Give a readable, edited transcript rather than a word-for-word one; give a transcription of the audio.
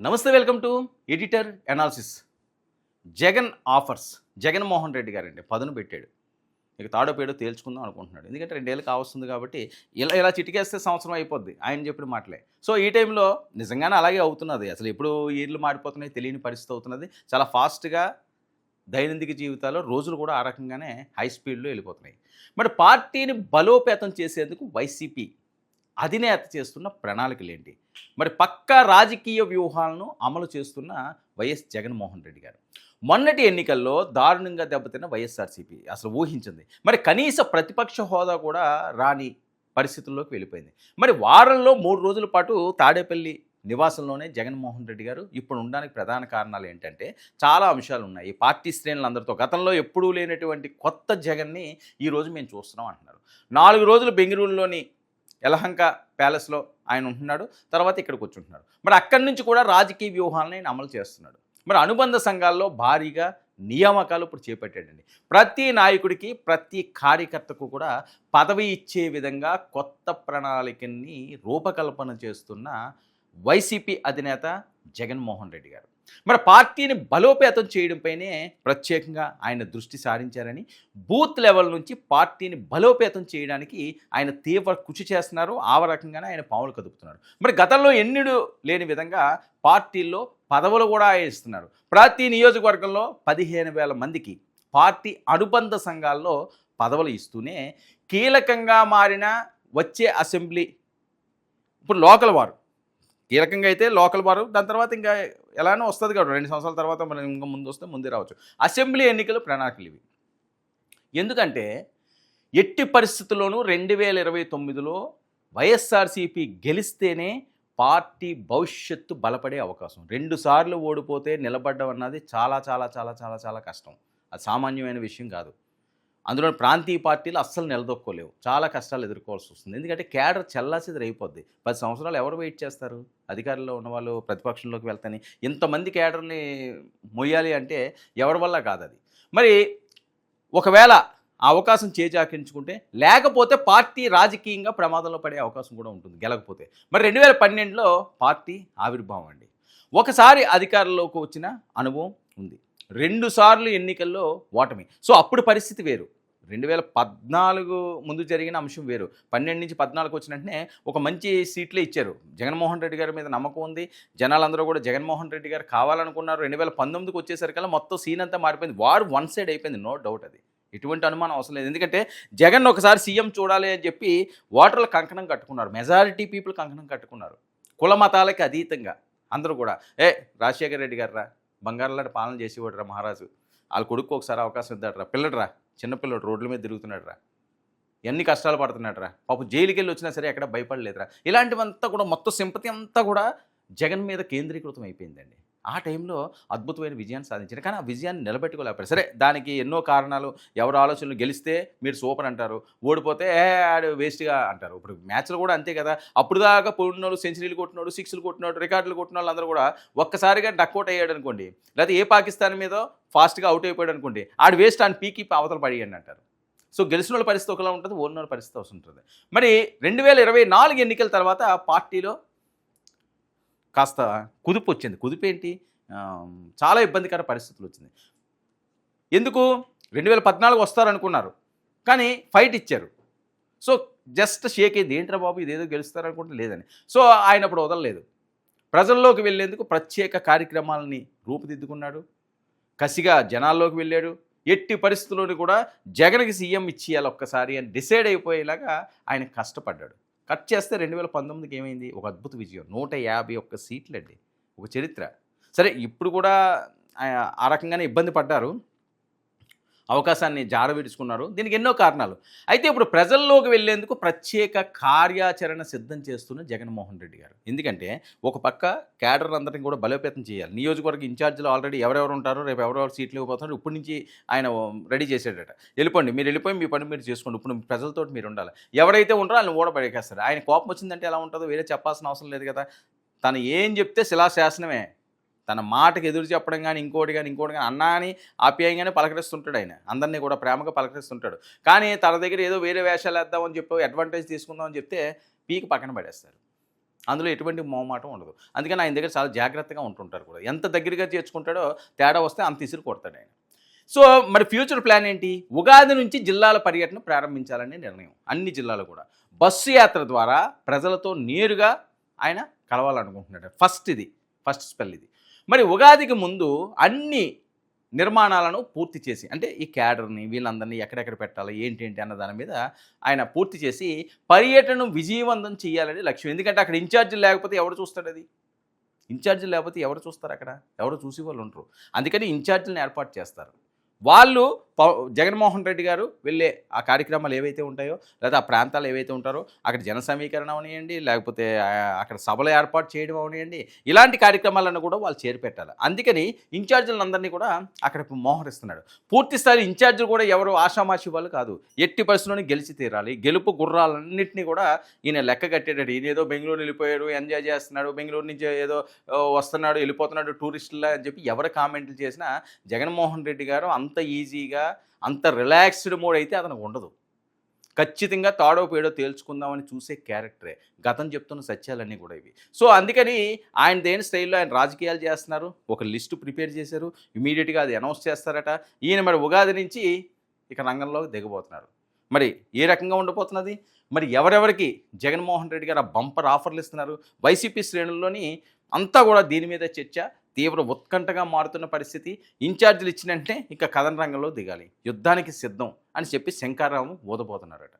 నమస్తే, welcome to editor analysis. Jagan offers. Jaganmohan Reddy గారండి పదును పెట్టాడు. ఇక తాడో పేడో తేల్చుకుందాం అనుకుంటున్నాడు. ఎందుకంటే 2 ఏళ్ళు కావస్తుంది కాబట్టి ఇలా ఇలా చిటికేస్తే సంవత్సరం అయిపోద్ది ఆయన చెప్పిన మాటలే. సో ఈ టైంలో నిజంగానే అలాగే అవుతున్నది. అసలు ఎప్పుడు ఈర్లు మాడిపోతున్నాయి తెలియని పరిస్థితి అవుతున్నది. చాలా ఫాస్ట్‌గా దైనందిక జీవితాల్లో రోజులు కూడా ఆ రకంగానే హై స్పీడ్‌లో వెళ్ళిపోతున్నాయి. మరి పార్టీని బలోపేతం చేసేందుకు వైసీపీ అధినేత చేస్తున్న ప్రణాళికలేంటి? మరి పక్కా రాజకీయ వ్యూహాలను అమలు చేస్తున్న వైఎస్ జగన్మోహన్ రెడ్డి గారు. మొన్నటి ఎన్నికల్లో దారుణంగా దెబ్బతిన్న వైఎస్ఆర్సీపీ అసలు ఊహించింది. మరి కనీస ప్రతిపక్ష హోదా కూడా రాని పరిస్థితుల్లోకి వెళ్ళిపోయింది. మరి వారంలో 3 రోజుల పాటు తాడేపల్లి నివాసంలోనే జగన్మోహన్ రెడ్డి గారు ఇప్పుడు ఉండడానికి ప్రధాన కారణాలు ఏంటంటే చాలా అంశాలు ఉన్నాయి. పార్టీ శ్రేణులందరితో గతంలో ఎప్పుడూ లేనటువంటి కొత్త జగన్ని ఈరోజు మేము చూస్తున్నాం అంటున్నారు. 4 రోజులు బెంగళూరులోని యలహంక ప్యాలెస్లో ఆయన ఉంటున్నాడు. తర్వాత ఇక్కడికి వచ్చి ఉంటున్నాడు. మరి అక్కడి నుంచి కూడా రాజకీయ వ్యూహాలను ఆయన అమలు చేస్తున్నాడు. మరి అనుబంధ సంఘాల్లో భారీగా నియామకాలు ఇప్పుడు చేపట్టాడండి. ప్రతి నాయకుడికి ప్రతి కార్యకర్తకు కూడా పదవి ఇచ్చే విధంగా కొత్త ప్రణాళికని రూపకల్పన చేస్తున్న వైసీపీ అధినేత జగన్మోహన్ రెడ్డి గారు. మరి పార్టీని బలోపేతం చేయడంపైనే ప్రత్యేకంగా ఆయన దృష్టి సారించారని, బూత్ లెవెల్ నుంచి పార్టీని బలోపేతం చేయడానికి ఆయన తీవ్ర కృషి చేస్తున్నారు. ఆ రకంగానే ఆయన పావులు కదుపుతున్నారు. మరి గతంలో ఎన్నడూ లేని విధంగా పార్టీల్లో పదవులు కూడా ఆయన ఇస్తున్నారు. ప్రతి నియోజకవర్గంలో 15,000 మందికి పార్టీ అనుబంధ సంఘాల్లో పదవులు ఇస్తూనే కీలకంగా మారిన వచ్చే అసెంబ్లీ ఇప్పుడు లోకల్ వారు కీలకంగా అయితే లోకల్ వారు, దాని తర్వాత ఇంకా ఎలానో వస్తుంది కాబట్టి 2 సంవత్సరాల తర్వాత మనం ఇంకా ముందు వస్తే ముందే రావచ్చు. అసెంబ్లీ ఎన్నికలు ప్రణాళికలు ఇవి. ఎందుకంటే ఎట్టి పరిస్థితుల్లోనూ 2029లో వైఎస్ఆర్సీపీ గెలిస్తేనే పార్టీ భవిష్యత్తు బలపడే అవకాశం. 2 సార్లు ఓడిపోతే నిలబడ్డం అన్నది చాలా చాలా చాలా చాలా చాలా కష్టం. అది సామాన్యమైన విషయం కాదు. అందులో ప్రాంతీయ పార్టీలు అస్సలు నిలదొక్కోలేవు. చాలా కష్టాలు ఎదుర్కోవాల్సి వస్తుంది. ఎందుకంటే క్యాడర్ చెల్లాచెదరైపోద్ది. 10 సంవత్సరాలు ఎవరు వెయిట్ చేస్తారు? అధికారంలో ఉన్నవాళ్ళు ప్రతిపక్షంలోకి వెళ్తాని ఇంతమంది క్యాడర్ని మొయ్యాలి అంటే ఎవరి వల్ల కాదది. మరి ఒకవేళ ఆ అవకాశం చేజాకించుకుంటే, లేకపోతే పార్టీ రాజకీయంగా ప్రమాదంలో పడే అవకాశం కూడా ఉంటుంది గెలకపోతే. మరి 2012లో పార్టీ ఆవిర్భావం అండి. ఒకసారి అధికారంలోకి వచ్చిన అనుభవం ఉంది. 2 సార్లు ఎన్నికల్లో ఓటమి. సో అప్పుడు పరిస్థితి వేరు. 2014 ముందు జరిగిన అంశం వేరు. 12 నుంచి 14 వచ్చిన వెంటనే ఒక మంచి సీట్లే ఇచ్చారు. జగన్మోహన్ రెడ్డి గారి మీద నమ్మకం ఉంది. జనాలందరూ కూడా జగన్మోహన్ రెడ్డి గారు కావాలనుకున్నారు. 2019కి వచ్చేసరికల్లా మొత్తం సీన్ అంతా మారిపోయింది. వారు వన్ సైడ్ అయిపోయింది. నో డౌట్ అది. ఎటువంటి అనుమానం అవసరం లేదు. ఎందుకంటే జగన్ ఒకసారి సీఎం చూడాలి అని చెప్పి ఓటర్లు కంకణం కట్టుకున్నారు. మెజారిటీ పీపుల్ కంకణం కట్టుకున్నారు. కుల మతాలకి అతీతంగా అందరూ కూడా రాజశేఖర రెడ్డి గారు రా, బంగారులాంటి పాలన చేసేవాడు రా మహారాజు, వాళ్ళ కొడుకు ఒకసారి అవకాశం ఇద్దాడు రా, పిల్లడు రా, చిన్నపిల్లడు రోడ్ల మీద తిరుగుతున్నాడు రా, ఎన్ని కష్టాలు పడుతున్నాడు రా, పాపం జైలుకి వెళ్ళి వచ్చినా సరే ఎక్కడ భయపడలేదురా, ఇలాంటివంతా కూడా మొత్తం సింపతి అంతా కూడా జగన్ మీద కేంద్రీకృతం అయిపోయిందండి. ఆ టైంలో అద్భుతమైన విజయాన్ని సాధించారు. కానీ ఆ విజయాన్ని నిలబెట్టుకోలేకపోయారు. సరే, దానికి ఎన్నో కారణాలు. ఎవరు ఆలోచనలు గెలిస్తే మీరు సూపర్ అంటారు, ఓడిపోతే ఆడు వేస్ట్గా అంటారు. ఇప్పుడు మ్యాచ్లు కూడా అంతే కదా. అప్పుడు దాకా పోయినోళ్ళు సెంచరీలు కొట్టినోడు, సిక్స్లు కొట్టినోడు, రికార్డులు కొట్టిన వాళ్ళు అందరూ కూడా ఒక్కసారిగా డక్అవుట్ అయ్యాడు అనుకోండి, లేకపోతే ఏ పాకిస్తాన్ మీద ఫాస్ట్గా అవుట్ అయిపోయాడు అనుకోండి, ఆడు వేస్ట్ అని పీకి అవతల పడియండి అంటారు. సో గెలిచిన వాళ్ళ పరిస్థితి ఒకలా ఉంటుంది, ఓడిన వాళ్ళ పరిస్థితి ఉంటుంది. మరి 2024 ఎన్నికల తర్వాత పార్టీలో కాస్త కుదుపు వచ్చింది. కుదుపు ఏంటి? చాలా ఇబ్బందికర పరిస్థితులు వచ్చింది. ఎందుకు? 2014 వస్తారనుకున్నారు, కానీ ఫైట్ ఇచ్చారు. సో జస్ట్ షేక్ అయింది. ఏంట్రా బాబు ఇదేదో గెలుస్తారనుకుంటే లేదని. సో ఆయన అప్పుడు వదలలేదు. ప్రజల్లోకి వెళ్ళేందుకు ప్రత్యేక కార్యక్రమాలని రూపుదిద్దుకున్నాడు. కసిగా జనాల్లోకి వెళ్ళాడు. ఎట్టి పరిస్థితుల్లోనూ కూడా జగన్కి సీఎం ఇచ్చేయాలి ఒక్కసారి అని డిసైడ్ అయిపోయేలాగా ఆయన కష్టపడ్డాడు. కట్ చేస్తే 2019కి ఏమైంది? ఒక అద్భుత విజయం. 151 సీట్లండి. ఒక చరిత్ర. సరే, ఇప్పుడు కూడా ఆ రకంగానే ఇబ్బంది పడ్డారు, అవకాశాన్ని జారవిడుచుకున్నారు. దీనికి ఎన్నో కారణాలు. అయితే ఇప్పుడు ప్రజల్లోకి వెళ్ళేందుకు ప్రత్యేక కార్యాచరణ సిద్ధం చేస్తున్న జగన్మోహన్ రెడ్డి గారు. ఎందుకంటే ఒక పక్క క్యాడర్ అందరిని కూడా బలోపేతం చేయాలి. నియోజకవర్గ ఇన్ఛార్జీలు ఆల్రెడీ ఎవరెవరు ఉంటారో, రేపు ఎవరెవరు సీట్లు ఇవ్వబోతారో ఇప్పటి నుంచి ఆయన రెడీ చేసాడట. వెళ్ళిపోండి, మీరు వెళ్ళిపోయి మీ పని మీరు చేసుకోండి, ఇప్పుడు ప్రజలతో మీరు ఉండాలి. ఎవరైతే ఉంటారో వాళ్ళని ఓడబడేకేస్తారు. ఆయన కోపం వచ్చిందంటే ఎలా ఉంటుందో వేరే చెప్పాల్సిన అవసరం లేదు కదా. తను ఏం చెప్తే శిలాశాసనమే. తన మాటకి ఎదురు చెప్పడం కానీ ఇంకోటి కానీ అన్నా అని ఆప్యాయంగానే పలకరిస్తుంటాడు. ఆయన అందరినీ కూడా ప్రేమగా పలకరిస్తుంటాడు. కానీ తన దగ్గర ఏదో వేరే వేషాలు వేద్దామని చెప్పి అడ్వాంటేజ్ తీసుకుందామని చెప్తే పీకి పక్కన పడేస్తారు. అందులో ఎటువంటి మొహమాటం ఉండదు. అందుకని ఆయన దగ్గర చాలా జాగ్రత్తగా ఉంటుంటారు కూడా. ఎంత దగ్గరగా చేర్చుకుంటాడో తేడా వస్తే అంత ఇసురు కొడతాడు ఆయన. సో మరి ఫ్యూచర్ ప్లాన్ ఏంటి? ఉగాది నుంచి జిల్లాల పర్యటన ప్రారంభించాలనే నిర్ణయం అన్ని జిల్లాలు కూడా. బస్సు యాత్ర ద్వారా ప్రజలతో నేరుగా ఆయన కలవాలనుకుంటున్నాడు. ఫస్ట్ స్పెల్ ఇది. మరి ఉగాదికి ముందు అన్ని నిర్మాణాలను పూర్తి చేసి, అంటే ఈ క్యాడర్ని వీళ్ళందరినీ ఎక్కడెక్కడ పెట్టాలి ఏంటి అన్న దాని మీద ఆయన పూర్తి చేసి పర్యటనను విజయవంతం చేయాలని లక్ష్యం. ఎందుకంటే అక్కడ ఇన్ఛార్జీలు లేకపోతే ఎవరు చూస్తాడు? అది ఇన్ఛార్జీలు లేకపోతే ఎవరు చూస్తారు? అక్కడ ఎవరు చూసి వాళ్ళు ఉండరు. అందుకని ఇన్ఛార్జీలను ఏర్పాటు చేస్తారు. వాళ్ళు జగన్మోహన్ రెడ్డి గారు వెళ్ళే ఆ కార్యక్రమాలు ఏవైతే ఉంటాయో, లేదా ఆ ప్రాంతాలు ఏవైతే ఉంటారో అక్కడ జన సమీకరణ అవనియండి, లేకపోతే అక్కడ సభలు ఏర్పాటు చేయడం అవనియండి, ఇలాంటి కార్యక్రమాలను కూడా వాళ్ళు చేరిపెట్టాలి. అందుకని ఇన్ఛార్జీలందరినీ కూడా అక్కడ మోహరిస్తున్నాడు. పూర్తి స్థాయి ఇన్ఛార్జీలు కూడా ఎవరు ఆషామాషి వాళ్ళు కాదు. ఎట్టి పరిస్థితుల్లోనే గెలిచి తీరాలి. గెలుపు గుర్రాలన్నింటినీ కూడా ఈయన లెక్క కట్టేటట్టు. ఈయన ఏదో బెంగళూరు వెళ్ళిపోయాడు, ఎంజాయ్ చేస్తున్నాడు, బెంగళూరు నుంచి ఏదో వస్తున్నాడు, వెళ్ళిపోతున్నాడు టూరిస్టులా అని చెప్పి ఎవరు కామెంట్లు చేసినా జగన్మోహన్ రెడ్డి గారు అంత ఈజీగా, అంత రిలాక్స్డ్ మోడ్ అయితే అతనికి ఉండదు. ఖచ్చితంగా తాడో పేడో తేల్చుకుందామని చూసే క్యారెక్టరే. గతం చెప్తున్న సత్యాలన్నీ కూడా ఇవి. సో అందుకని ఆయన దేని స్టైల్లో ఆయన రాజకీయాలు చేస్తున్నారు. ఒక లిస్టు ప్రిపేర్ చేశారు, ఇమీడియట్గా అది అనౌన్స్ చేస్తారట. ఈయన మరి ఉగాది నుంచి ఇక రంగంలోకి దిగబోతున్నారు. మరి ఏ రకంగా ఉండబోతున్నది? మరి ఎవరెవరికి జగన్మోహన్ రెడ్డి గారు ఆ బంపర్ ఆఫర్లు ఇస్తున్నారు? వైసీపీ శ్రేణుల్లోని అంతా కూడా దీని మీద చర్చ, తీవ్ర ఉత్కంఠగా మారుతున్న పరిస్థితి. ఇన్ఛార్జీలు ఇచ్చినంటే ఇక కథన రంగంలో దిగాలి, యుద్ధానికి సిద్ధం అని చెప్పి శంకారావు ఊదబోతున్నారట.